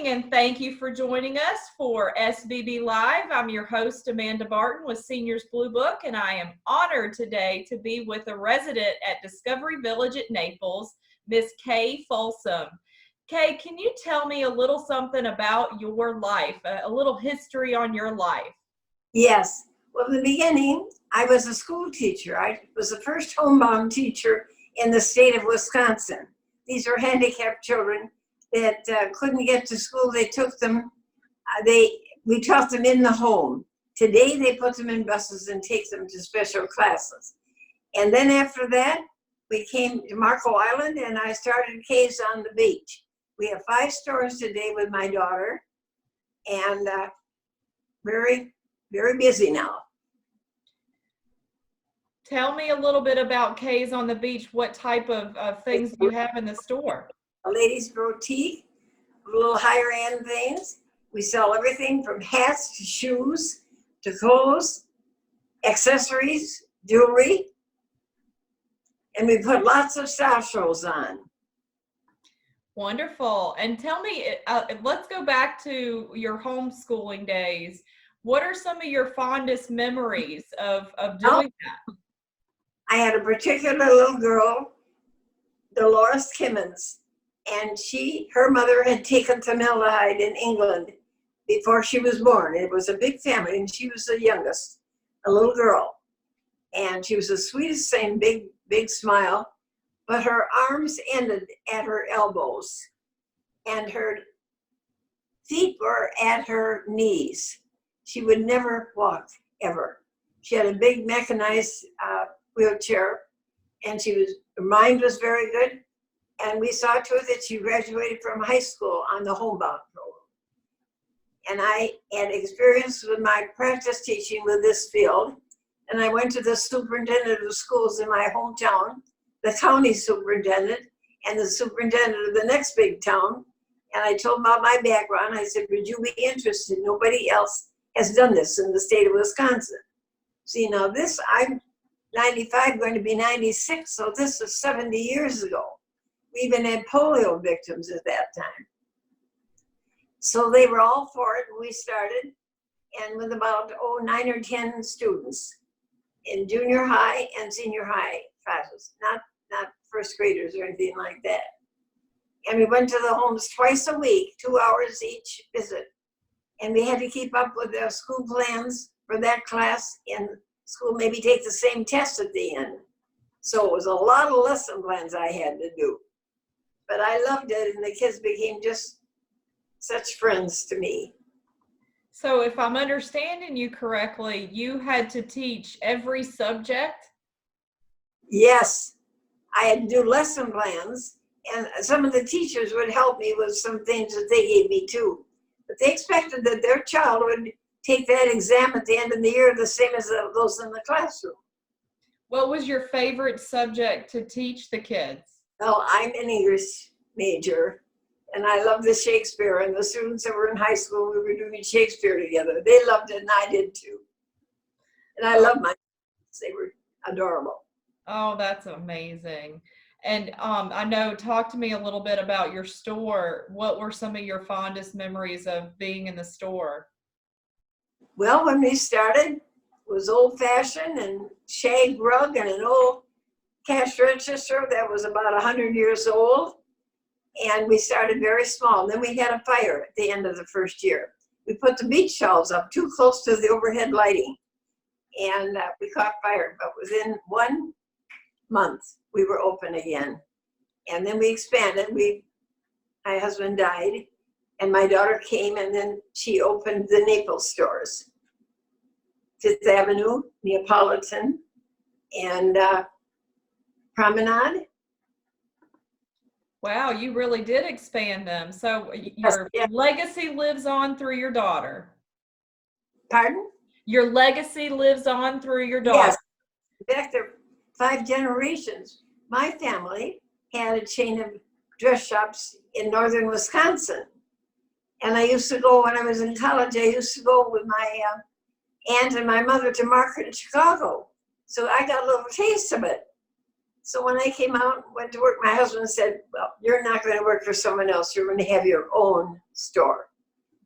morning, and thank you for joining us for SBB Live. I'm your host, Amanda Barton with Seniors Blue Book, and I am honored today to be with a resident at Discovery Village at Naples, Ms.Kay Folsom. Kay, can you tell me a little something about your life, a little history on your life? Yes. Well, in the beginning, I was a school teacher. I was the first homebound teacher in the state of Wisconsin. These were handicapped children that couldn't get to school. They took them, we taught them in the home. Today, they put them in buses and take them to special classes. And then after that, we came to Marco Island, and I started Kay's on the Beach. We have 5 stores today with my daughter, and very, very busy now. Tell me a little bit about Kay's on the Beach. What type of things do you have in the store? A ladies' boutique, a little higher end things. We sell everything from hats to shoes to clothes, accessories, jewelry, and we put lots of style shows on. Wonderful. And tell me, let's go back to your homeschooling days. What are some of your fondest memories of doing that? I had a particular little girl, Dolores Kimmons, and her mother had taken formaldehyde in England before she was born. It was a big family, and she was the youngest, a little girl. And she was the sweetest thing, big, big smile, but her arms ended at her elbows, and her feet were at her knees. She would never walk, ever. She had a big mechanized wheelchair, and her mind was very good. And we saw to it that she graduated from high school on the homebound program. And I had experience with my practice teaching with this field. And I went to the superintendent of schools in my hometown, the county superintendent, and the superintendent of the next big town. And I told them about my background. I said, would you be interested? Nobody else has done this in the state of Wisconsin. See, now I'm 95, going to be 96, so this is 70 years ago. We even had polio victims at that time. So they were all for it, and we started, and with about 9 or 10 students in junior high and senior high classes, not first graders or anything like that. And we went to the homes twice a week, 2 hours each visit. And we had to keep up with the school plans for that class in school, maybe take the same test at the end. So it was a lot of lesson plans I had to do. But I loved it, and the kids became just such friends to me. So if I'm understanding you correctly, you had to teach every subject? Yes, I had to do lesson plans, and some of the teachers would help me with some things that they gave me too. But they expected that their child would take that exam at the end of the year the same as those in the classroom. What was your favorite subject to teach the kids? Well, I'm an English major, and I love the Shakespeare, and the students that were in high school, we were doing Shakespeare together. They loved it, and I did too. And I love my students. They were adorable. Oh, that's amazing. And I know, talk to me a little bit about your store. What were some of your fondest memories of being in the store? Well, when we started, it was old-fashioned and shag rug and an old cash register that was about 100 years old. And we started very small. And then we had a fire at the end of the first year. We put the beach shelves up too close to the overhead lighting, and we caught fire. But within 1 month, we were open again. And then we expanded. My husband died, and my daughter came, and then she opened the Naples stores. 5th Avenue, Neapolitan, and Promenade. Wow, you really did expand them. So your legacy lives on through your daughter. Pardon? Your legacy lives on through your daughter. Yes. In fact, there are 5 generations. My family had a chain of dress shops in northern Wisconsin. And I used to go, when I was in college, I used to go with my aunt and my mother to market in Chicago. So I got a little taste of it. So when I came out and went to work, my husband said, well, you're not going to work for someone else. You're going to have your own store.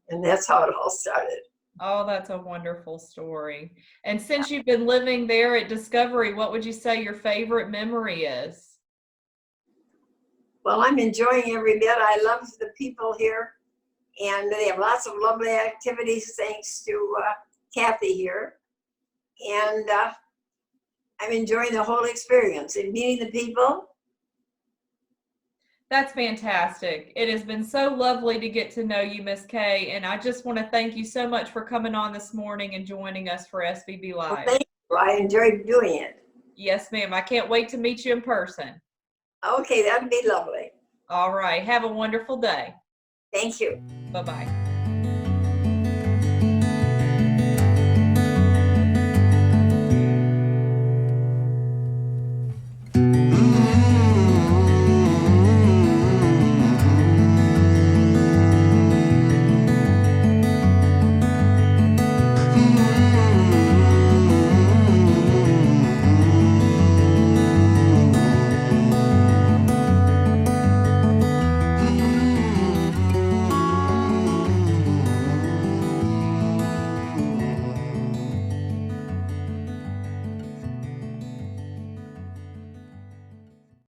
And that's how it all started. Oh, that's a wonderful story. And since you've been living there at Discovery, what would you say your favorite memory is? Well, I'm enjoying every bit. I love the people here. And they have lots of lovely activities thanks to Kathy here. And I'm enjoying the whole experience and meeting the people. That's fantastic. It has been so lovely to get to know you, Ms. Kay, and I just want to thank you so much for coming on this morning and joining us for SBB Live. Well, thank you. I enjoyed doing it. Yes, ma'am. I can't wait to meet you in person. Okay, that'd be lovely. All right. Have a wonderful day. Thank you. Bye-bye.